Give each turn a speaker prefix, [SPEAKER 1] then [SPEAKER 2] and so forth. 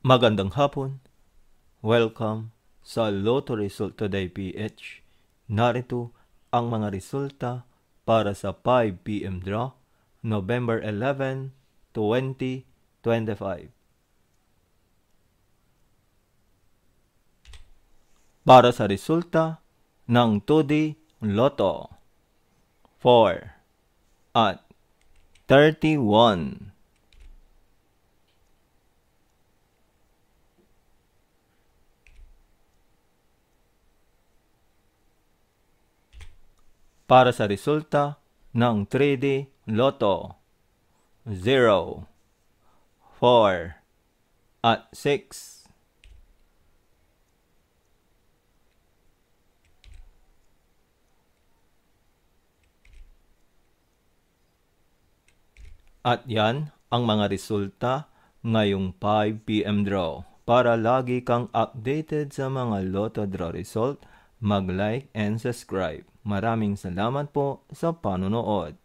[SPEAKER 1] Magandang hapon. Welcome sa Lotto Result Today PH. Narito ang mga resulta para sa 5 p.m. draw, November 11, 2025. Para sa resulta ng 2D Lotto, 4 at 31. Para sa resulta ng 3D Lotto, 0, 4, at 6. At yan ang mga resulta ngayong 5 p.m. draw. Para lagi kang updated sa mga Lotto draw result, mag-like and subscribe. Maraming salamat po sa panonood.